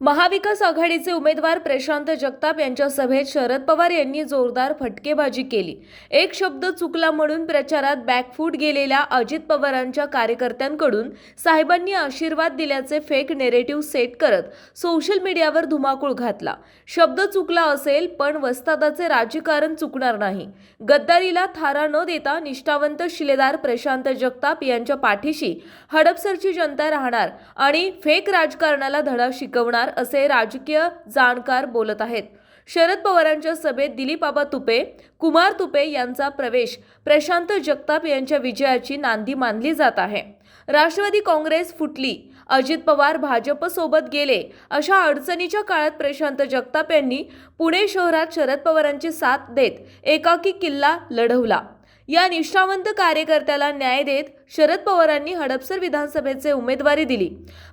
महाविकास आघाडीचे उमेदवार प्रशांत जगताप यांच्या सभेत शरद पवार यांनी जोरदार फटकेबाजी केली। एक शब्द चुकला म्हणून प्रचारात बॅकफूट गेलेल्या अजित पवारांच्या कार्यकर्त्यांकडून साहेबांनी आशीर्वाद दिल्याचे फेक नेरेटिव्ह सेट करत सोशल मीडियावर धुमाकूळ घातला। शब्द चुकला असेल पण वस्तादाचे राजकारण चुकणार नाही। गद्दारीला थारा न देता निष्ठावंत शिलेदार प्रशांत जगताप यांच्या पाठीशी हडपसरची जनता राहणार आणि फेक राजकारणाला धडा शिकवणार असे राजकीय जाणकार बोलत आहेत। शरद पवारांच्या सभेत दिलीपआबा तुपे, कुमार तुपे यांचा प्रवेश प्रशांत जगताप यांच्या विजयाची नांदी मानली जात आहे। राष्ट्रवादी काँग्रेस फुटली, अजित पवार भाजप सोबत गेले अशा अडचणीच्या काळात प्रशांत जगताप यांनी पुणे शहरात शरद पवारांची साथ देत एकाकी किल्ला लढवला। या निष्ठावंत कार्यकर्त्याला न्याय देत शरद पवारांनी हडपसर विधानसभेचे उमेदवारी दिली।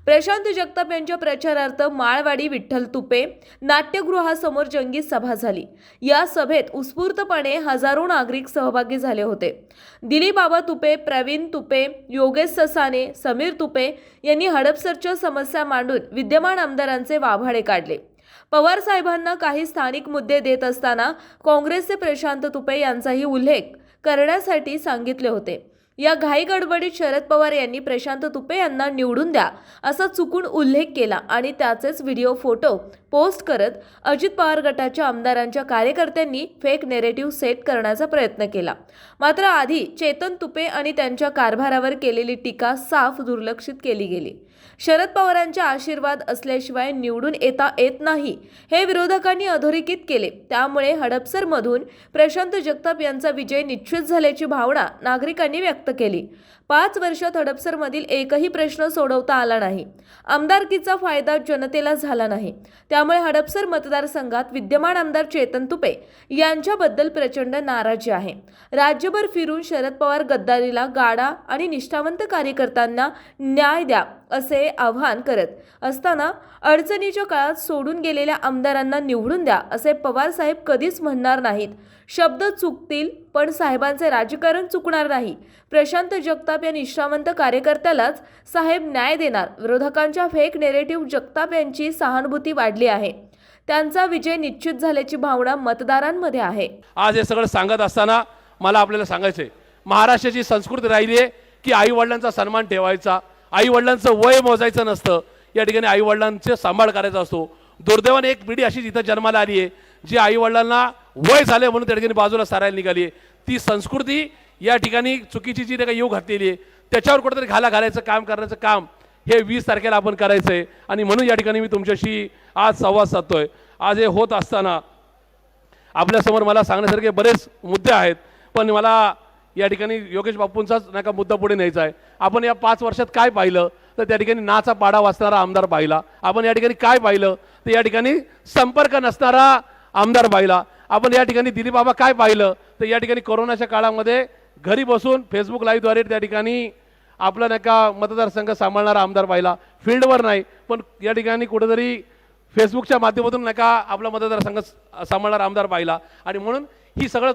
प्रशांत जगताप यांच्या प्रचारार्थ माळवाडी विठ्ठल तुपे नाट्यगृहासमोर जंगी सभा झाली। या सभेत उत्स्फूर्तपणे हजारो नागरिक सहभागी झाले होते। दिलीपआबा तुपे, प्रवीण तुपे, योगेश ससाने, समीर तुपे यांनी हडपसरच्या समस्या मांडून विद्यमान आमदारांचे वाभाडे काढले। पवार साहेबांना काही स्थानिक मुद्दे देत असताना काँग्रेसचे प्रशांत तुपे यांचाही उल्लेख करण्यासाठी सांगितले होते। या घाई गडबडीत शरद पवार यांनी प्रशांत तुपे यांना निवडून द्या असा चुकून उल्लेख केला आणि त्याचेच व्हिडिओ फोटो पोस्ट करत अजित पवार गटाच्या आमदारांच्या कार्यकर्त्यांनी फेक नेरेटिव्ह सेट करण्याचा प्रयत्न केला। मात्र आधी चेतन तुपे आणि त्यांच्या कारभारावर केलेली टीका साफ दुर्लक्षित केली गेली। शरद पवारांचे आशीर्वाद असल्याशिवाय निवडून येता येत नाही हे विरोधकांनी अधोरेखित केले। त्यामुळे हडपसरमधून प्रशांत जगताप यांचा विजय निश्चित झाल्याची भावना नागरिकांनी व्यक्त केली। 5 वर्षात हडपसरमधील एकही प्रश्न सोडवता आला नाही। आमदारकीचा फायदा जनतेला झाला नाही। त्यामुळे हडपसर मतदारसंघात विद्यमान आमदार चेतन तुपे यांच्याबद्दल प्रचंड नाराजी आहे। राज्यभर फिरून शरद पवार गद्दारीला गाडा आणि निष्ठावंत कार्यकर्त्यांना न्याय द्या असे आवाहन करत असताना अडचणीच्या काळात सोडून गेलेल्या आमदारांना निवडून द्या असे पवार साहेब कधीच म्हणणार नाहीत। शब्द चुकतील पण साहेबांचे राजकारण चुकणार नाही। प्रशांत जगताप या निष्ठावंत कार्यकर्त्यालाच साहेब न्याय देणार। विरोधकांच्या फेक नेरेटिव्ह जगताप यांची सहानुभूती वाढली आहे। त्यांचा विजय निश्चित झाल्याची भावना मतदारांमध्ये आहे। आज हे सगळं सांगत असताना मला आपल्याला सांगायचंय, महाराष्ट्राची संस्कृती राहिली आहे की आई वडिलांचा सन्मान ठेवायचा, आई वडिलांचं वय मोजायचं नसतं, या ठिकाणी आई वडिलांचे सांभाळ करायचा असतो। दुर्दैवाने एक पिढी अशी जिथं जन्माला आली आहे जी आई वडिलांना वय झाले म्हणून त्या ठिकाणी बाजूला सारायला निघाली आहे। ती संस्कृती या ठिकाणी चुकीची जी काही येऊ घातलेली आहे त्याच्यावर कुठेतरी घालायचं काम करण्याचं काम हे 20 तारखेला आपण करायचं आहे। आणि म्हणून या ठिकाणी मी तुमच्याशी आज संवाद साधतोय। आज हे होत असताना आपल्यासमोर मला सांगण्यासारखे बरेच मुद्दे आहेत, पण मला या ठिकाणी योगेश बापूंचाच नाही का मुद्दा पुढे न्यायचा आहे। आपण या 5 वर्षात काय पाहिलं तर त्या ठिकाणी नाचा पाडा वाचणारा आमदार पाहिला। आपण या ठिकाणी काय पाहिलं तर या ठिकाणी संपर्क नसणारा आमदार पाहिला। आपण या ठिकाणी दिलीपआबा काय पाहिलं तर या ठिकाणी कोरोनाच्या काळामध्ये घरी बसून फेसबुक लाईव्हद्वारे त्या ठिकाणी आपला नाही का मतदारसंघ सांभाळणारा आमदार पाहिला। फील्डवर नाही पण या ठिकाणी कुठेतरी फेसबुकच्या माध्यमातून नाही का आपला मतदारसंघ सांभाळणारा आमदार पाहिला। आणि म्हणून ही सगळ्या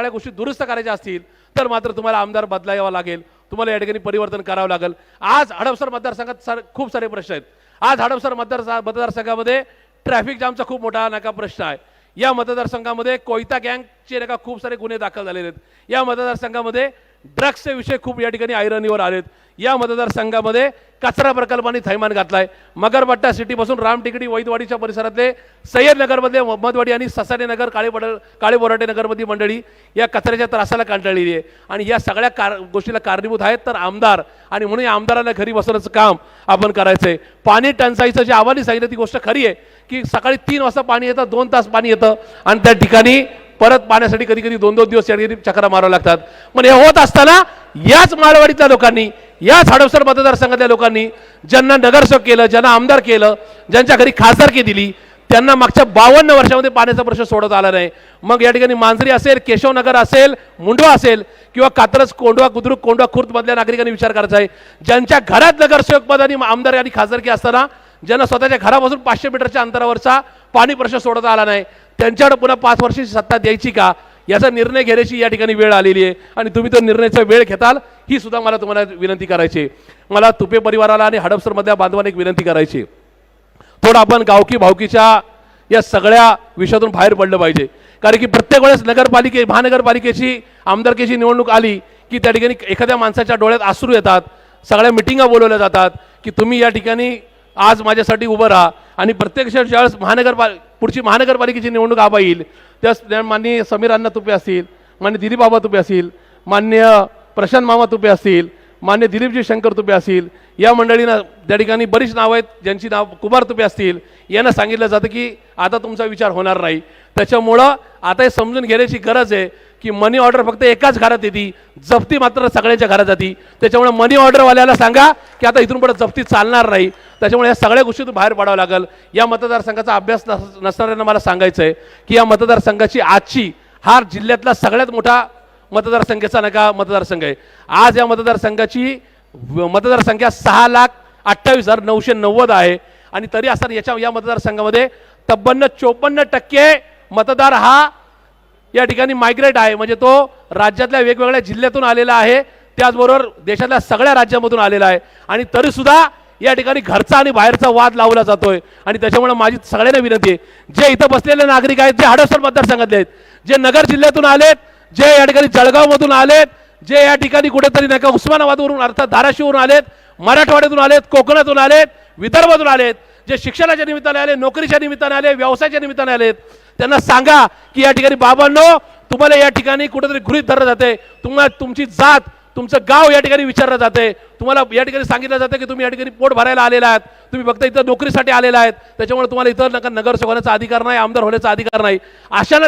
गोष्टी दुरुस्त करायच्या असतील तर मात्र तुम्हाला आमदार बदलावा लागेल, तुम्हाला या ठिकाणी परिवर्तन करावं लागेल। आज हडपसर मतदारसंघात खूप सारे प्रश्न आहेत। आज हडपसर मतदारसंघामध्ये ट्रॅफिक जामचा खूप मोठा नाही का प्रश्न आहे। या मतदारसंघामध्ये कोयता गँगचे नाही का खूप सारे गुन्हे दाखल झालेले आहेत। या मतदारसंघामध्ये ड्रग्सचे विषय खूप या ठिकाणी ऐरणीवर आलेत। या मतदारसंघामध्ये कचरा प्रकल्पांनी थैमान घातलाय। मगरपट्टा सिटीपासून रामटेकडी वैदवाडीच्या परिसरातले सय्यद नगरमधले मोहम्मदवाडी आणि ससाने नगर काळे बोराटे नगरमधली मंडळी या कचऱ्याच्या त्रासाला कंटाळलेली आहे आणि या सगळ्या गोष्टीला कारणीभूत आहेत तर आमदार। आणि म्हणून या आमदाराला घरी बसवण्याचं काम आपण करायचंय। पाणी टंचाईचं जे आव्हान सांगितलं ती गोष्ट खरी आहे की सकाळी 3 वाजता पाणी येतं, 2 तास पाणी येतं आणि त्या ठिकाणी परत पाण्यासाठी कधी कधी 2-2 दिवस चक्रा मारावं लागतात। पण हे होत असताना याच माळवाडीतल्या लोकांनी, याच हडपसर मतदारसंघातल्या लोकांनी ज्यांना नगरसेवक केलं, ज्यांना आमदार केलं, ज्यांच्या घरी खासदारकी दिली त्यांना मागच्या 52 वर्षामध्ये पाण्याचा प्रश्न सोडवता आला नाही। मग या ठिकाणी मांजरी असेल, केशवनगर असेल, मुंडवा असेल किंवा कात्रज, कोंडवा, बुद्रुक, कोंडवा, खुर्द मधल्या नागरिकांनी विचार करायचा आहे ज्यांच्या घरात नगरसेवक पद आणि आमदार आणि खासदारकी असताना ज्यांना स्वतःच्या घरापासून 500 मीटरच्या अंतरावरचा पाणी प्रश्न सोडवता आला नाही त्यांच्याकडे पुन्हा 5 वर्षाची सत्ता द्यायची का याचा निर्णय घेण्याची या ठिकाणी वेळ आलेली आहे। आणि तुम्ही तो निर्णयाचा वेळ घेताल ही सुद्धा मला तुम्हाला विनंती करायची। मला तुपे परिवाराला आणि हडपसर मधल्या बांधवांना एक विनंती करायची। थोडं आपण गावकी भावकीच्या या सगळ्या विषयातून बाहेर पडलं पाहिजे. कारण की प्रत्येक वेळेस महानगरपालिकेची आमदारकीची निवडणूक आली की त्या ठिकाणी एखाद्या माणसाच्या डोळ्यात अश्रू येतात, सगळ्या मिटिंगा बोलवल्या जातात की तुम्ही या ठिकाणी आज माझ्यासाठी उभं राहा. आणि प्रत्यक्ष ज्यावेळेस पुढची महानगरपालिकेची निवडणूक आबा येईल त्यावेळेस माननीय समीर अण्णा तुपे असतील, मान्य दिलीप बाबा तुपे असतील, मान्य प्रशांत मामा तुपे असतील, मान्य दिलीपजी शंकर तुपे असतील, या मंडळींना त्या ठिकाणी बरीच नावं आहेत ज्यांची नाव कुमार तुपे असतील, यांना सांगितलं जातं की आता तुमचा विचार होणार नाही. त्याच्यामुळं आता हे समजून घेण्याची गरज आहे की मनी ऑर्डर फक्त एकाच घरात येते, जप्ती मात्र सगळ्यांच्या घरात जाती. त्याच्यामुळे मनी ऑर्डरवाल्याला सांगा की आता इथून पुढे जप्ती चालणार नाही. त्याच्यामुळे या सगळ्या गोष्टीतून बाहेर पडावं लागेल. या मतदारसंघाचा अभ्यास नसणाऱ्यांना मला सांगायचं आहे की या मतदारसंघाची आजची हा जिल्ह्यातला सगळ्यात मोठा मतदारसंख्येचा नका मतदारसंघ आहे. आज या मतदारसंघाची मतदारसंख्या 6,28,990 आहे. आणि तरी असताना या मतदारसंघामध्ये तब्बल 54% मतदार हा या ठिकाणी मायग्रेट आहे, म्हणजे तो राज्यातल्या वेगवेगळ्या जिल्ह्यातून आलेला आहे, त्याचबरोबर देशातल्या सगळ्या राज्यामधून आलेला आहे. आणि तरीसुद्धा या ठिकाणी घरचा आणि बाहेरचा वाद लावला जातोय. आणि त्याच्यामुळे माझी सगळ्यांना विनंती आहे, जे इथं बसलेले नागरिक आहेत, जे हडपसर मतदारसंघातले आहेत, जे नगर जिल्ह्यातून आलेत, जे या ठिकाणी जळगावमधून आलेत, जे या ठिकाणी कुठेतरी नाही का उस्मानाबादवरून अर्थात धाराशिववरून आलेत, मराठवाड्यातून आलेत, कोकणातून आलेत, विदर्भातून आलेत, जे शिक्षणाच्या निमित्ताने आले, नोकरीच्या निमित्ताने आले, व्यवसायाच्या निमित्ताने आलेत, त्यांना सांगा की या ठिकाणी बाबांनो तुम्हाला या ठिकाणी कुठेतरी गृहीत धरलं जाते, तुम्हाला तुमची जात, तुमचं गाव या ठिकाणी विचारलं जाते, तुम्हाला या ठिकाणी सांगितलं जातं की तुम्ही या ठिकाणी पोट भरायला आलेला आहात, तुम्ही फक्त इथं नोकरीसाठी आलेला आहेत, त्याच्यामुळे तुम्हाला इथं नगरसेवकाचा अधिकार नाही, आमदार होण्याचा अधिकार नाही. अशाला